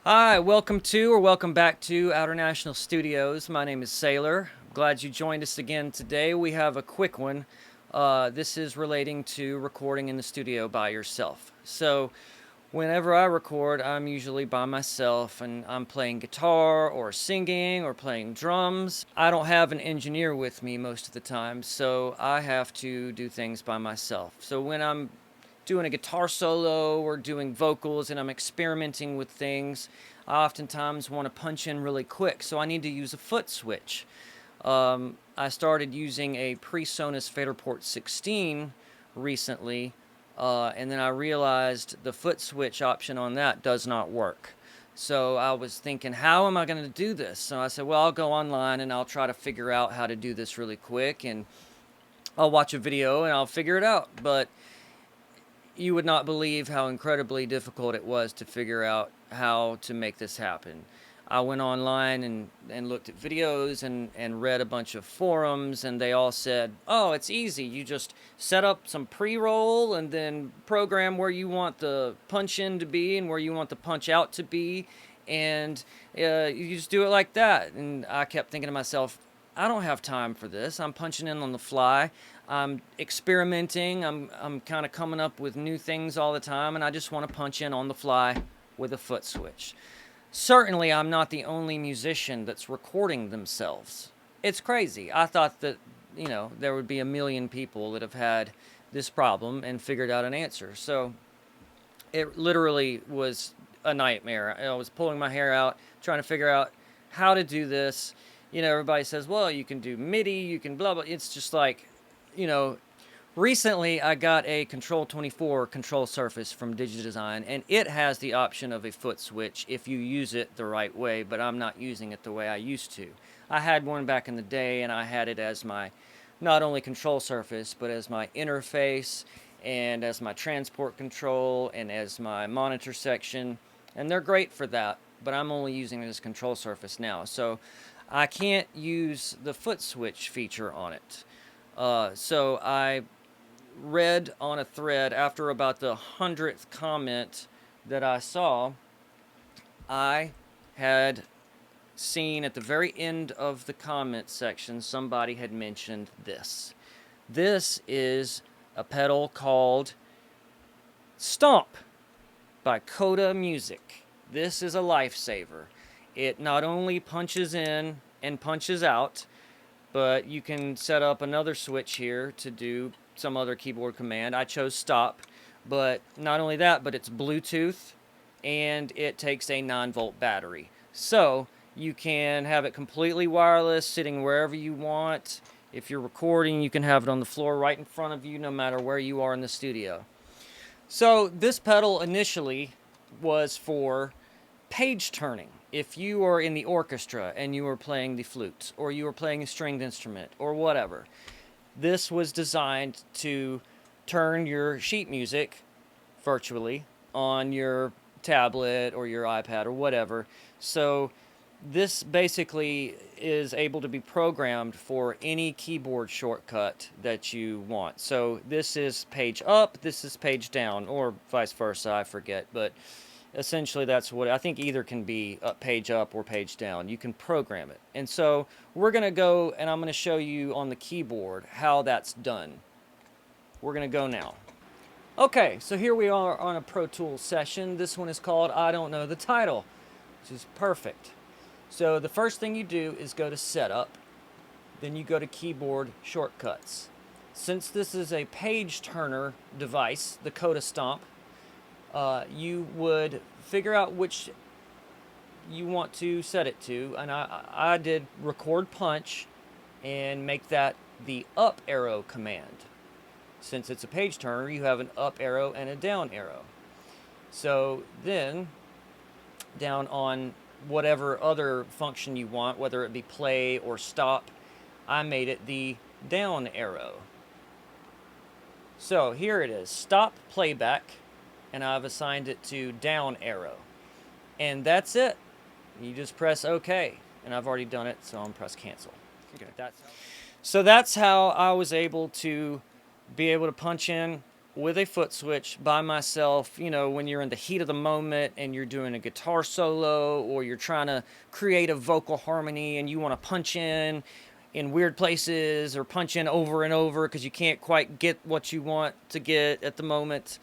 Hi, welcome back to Outer National Studios. My name is Sailor. Glad you joined us again today. We have a quick one. This is relating to recording in the studio by yourself. So, whenever I record, I'm usually by myself and I'm playing guitar or singing or playing drums. I don't have an engineer with me most of the time, so I have to do things by myself. So, when I'm doing a guitar solo or doing vocals and I'm experimenting with things, I oftentimes want to punch in really quick, so I need to use a foot switch. I started using a PreSonus FaderPort 16 recently, and then I realized the foot switch option on that does not work. So I was thinking, how am I going to do this? So I said, well, I'll go online and I'll try to figure out how to do this really quick, and I'll watch a video and I'll figure it out. But you would not believe how incredibly difficult it was to figure out how to make this happen. I went online and looked at videos and read a bunch of forums, and they all said, oh, it's easy. You just set up some pre-roll and then program where you want the punch in to be and where you want the punch out to be, and you just do it like that. And I kept thinking to myself, I don't have time for this. I'm punching in on the fly. I'm experimenting. I'm kind of coming up with new things all the time, and I just want to punch in on the fly with a foot switch. Certainly, I'm not the only musician that's recording themselves. It's crazy. I thought that, there would be a million people that have had this problem and figured out an answer. So it literally was a nightmare. I was pulling my hair out, trying to figure out how to do this. Everybody says, well, you can do MIDI, you can blah, blah. It's just like, you know, recently I got a Control 24 control surface from DigiDesign, and it has the option of a foot switch if you use it the right way, but I'm not using it the way I used to. I had one back in the day, and I had it as my not only control surface, but as my interface, and as my transport control, and as my monitor section, and they're great for that, but I'm only using it as control surface now, so I can't use the foot switch feature on it. So I read on a thread after about the 100th comment that I saw, I had seen at the very end of the comment section somebody had mentioned this. This is a pedal called Stomp by Coda Music. This is a lifesaver. It not only punches in and punches out, but you can set up another switch here to do some other keyboard command. I chose stop, but not only that, but it's Bluetooth, and it takes a 9-volt battery. So you can have it completely wireless, sitting wherever you want. If you're recording, you can have it on the floor right in front of you, no matter where you are in the studio. So this pedal initially was for page turning. If you are in the orchestra and you are playing the flute, or you are playing a stringed instrument, or whatever, this was designed to turn your sheet music virtually on your tablet or your iPad or whatever. So this basically is able to be programmed for any keyboard shortcut that you want. So this is page up, this is page down, or vice versa, I forget, but essentially that's what I think. Either can be page up or page down. You can program it. And so we're going to go, and I'm going to show you on the keyboard how that's done. We're going to go now. Okay, so here we are on a Pro Tools session. This one is called I Don't Know the Title, which is perfect. So the first thing you do is go to Setup, then you go to Keyboard Shortcuts. Since this is a page turner device, the Coda Stomp, you would figure out which you want to set it to, and I did record punch and make that the up arrow command. Since it's a page turner, you have an up arrow and a down arrow. So then, down on whatever other function you want, whether it be play or stop, I made it the down arrow. So here it is, stop playback, and I've assigned it to down arrow. And that's it. You just press OK. And I've already done it, so I'm press cancel. Okay. So that's how I was able to punch in with a foot switch by myself, you know, when you're in the heat of the moment and you're doing a guitar solo, or you're trying to create a vocal harmony and you want to punch in weird places, or punch in over and over because you can't quite get what you want to get at the moment.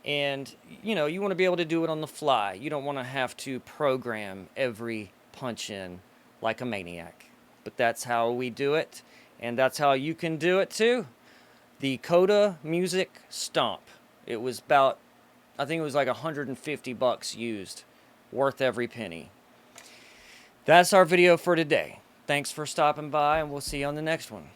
And, you know, you want to be able to do it on the fly. You don't want to have to program every punch in like a maniac. But that's how we do it, and that's how you can do it too. The Coda Music Stomp. It was about, I think it was like $150 used. Worth every penny. That's our video for today. Thanks for stopping by, and we'll see you on the next one.